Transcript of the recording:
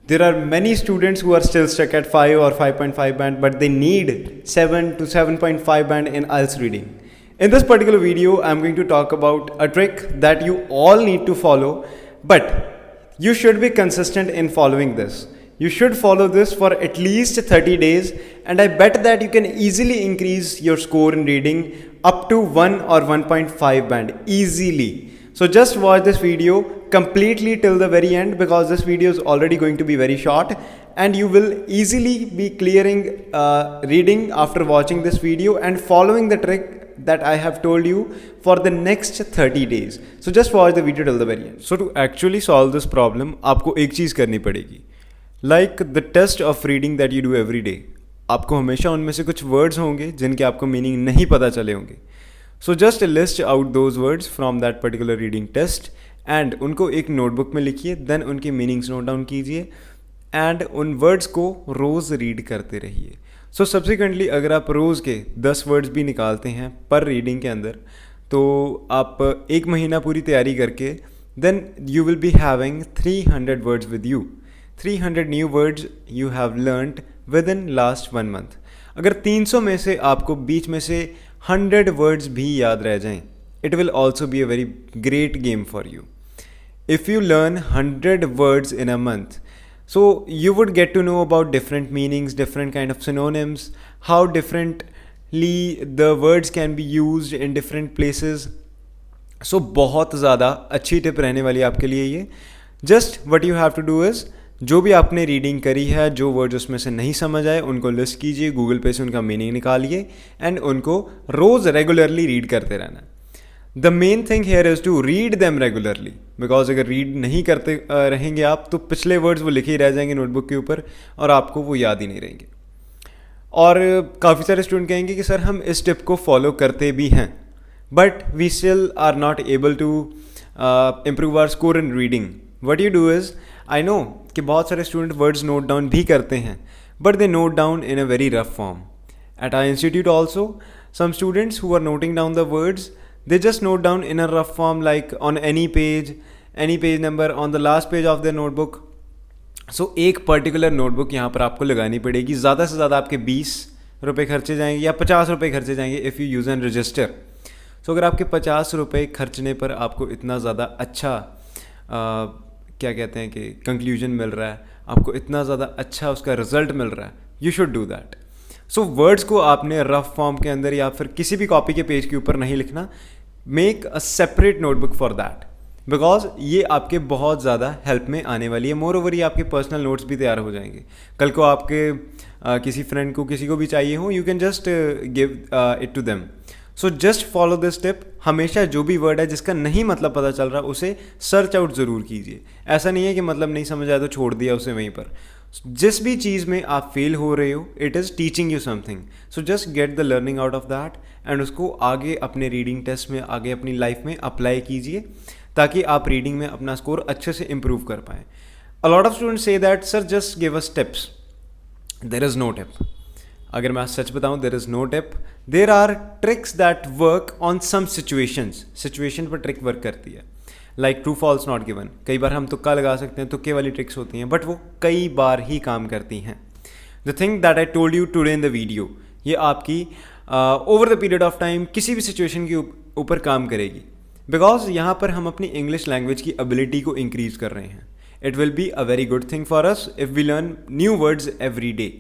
There are many students who are still stuck at 5 or 5.5 band, but they need 7 to 7.5 band in IELTS reading. In this particular video, I'm going to talk about a trick that you all need to follow, but you should be consistent in following this. You should follow this for at least 30 days, and I bet that you can easily increase your score in reading up to 1 or 1.5 band easily. So just watch this video completely till the very end, because this video is already going to be very short and you will easily be clearing reading after watching this video and following the trick that I have told you for the next 30 days. So just watch the video till the very end. So to actually solve this problem, आपको एक चीज़ करनी पड़ेगी. Like the test of reading that you do every day, आपको हमेशा उनमें से कुछ words होंगे जिनके आपको मीनिंग नहीं पता चले होंगे. So just list out those words from that particular reading test and उनको एक नोटबुक में लिखिए, then उनके मीनिंग्स नोट डाउन कीजिए and उन वर्ड्स को रोज़ रीड करते रहिए. सो सब्सिक्वेंटली अगर आप रोज़ के 10 वर्ड्स भी निकालते हैं पर रीडिंग के अंदर, तो आप एक महीना पूरी तैयारी करके then you will be having 300 words with you. 300 new words you have learnt within last 1 month. अगर 300 में से आपको बीच में से 100 वर्ड्स भी याद रह जाएं, it will also be a very great game for you. If you learn 100 words in a month, so you would get to know about different meanings, different kind of synonyms, how differently the words can be used in different places. So बहुत ज़्यादा अच्छी tip रहने वाली है आपके लिए ये. Just what you have to do is, जो भी आपने रीडिंग करी है, जो वर्ड्स उसमें से नहीं समझ आए उनको लिस्ट कीजिए, गूगल पे से उनका मीनिंग निकालिए एंड उनको रोज़ रेगुलरली रीड करते रहना. The main thing here is to read them regularly, because अगर रीड नहीं करते रहेंगे आप तो पिछले वर्ड्स वो लिखे ही रह जाएंगे नोटबुक के ऊपर और आपको वो याद ही नहीं रहेंगे. और काफ़ी सारे स्टूडेंट कहेंगे कि सर हम इस टिप को फॉलो करते भी हैं but we still are not able to improve our score in reading. What you do is, I know कि बहुत सारे स्टूडेंट वर्ड्स नोट डाउन भी करते हैं but they note down in a very rough form. At our institute also some students who are noting down the words, they just note down in a rough form, like on any page number on the last page of their notebook. So एक particular notebook यहाँ पर आपको लगानी पड़ेगी. ज़्यादा से ज़्यादा आपके 20 रुपये खर्चे जाएंगे या 50 रुपये खर्चे जाएंगे if you use and register. So अगर आपके 50 रुपये खर्चने पर आपको इतना ज़्यादा अच्छा क्या कहते हैं कि कंक्लूजन मिल रहा है, आपको इतना ज़्यादा अच्छा उसका रिजल्ट मिल रहा है, you should do that. So words को आपने रफ फॉर्म के अंदर या फिर किसी भी कॉपी के पेज के ऊपर नहीं लिखना. Make a separate notebook for that, because ये आपके बहुत ज़्यादा हेल्प में आने वाली है. मोर ओवर ये आपके पर्सनल नोट्स भी तैयार हो जाएंगे. कल को आपके किसी फ्रेंड को किसी को भी चाहिए हो, you can just give it to them. So just follow this tip. हमेशा जो भी वर्ड है जिसका नहीं मतलब पता चल रहा उसे सर्च आउट ज़रूर कीजिए. ऐसा नहीं है कि मतलब नहीं समझ आया तो छोड़ दिया उसे वहीं पर. जिस भी चीज़ में आप फेल हो रहे हो, it is teaching you something. So just get the learning out of that and उसको आगे अपने रीडिंग टेस्ट में, आगे अपनी लाइफ में अप्लाई कीजिए ताकि आप रीडिंग में अपना स्कोर अच्छे से इम्प्रूव कर पाएँ. A lot of students say that sir just give us tips. There is no tip. अगर मैं सच बताऊं, there is no tip. There are tricks that work on some situations. Situation पर ट्रिक वर्क करती है. Like true false not given. कई बार हम तुक्का लगा सकते हैं, तुक्के वाली ट्रिक्स होती हैं बट वो कई बार ही काम करती हैं. The thing that I told you today in the video, ये आपकी over the period of time किसी भी सिचुएशन के ऊपर काम करेगी, बिकॉज यहाँ पर हम अपनी इंग्लिश लैंग्वेज की एबिलिटी को इंक्रीज कर रहे हैं. It will be a very good thing for us if we learn new words every day.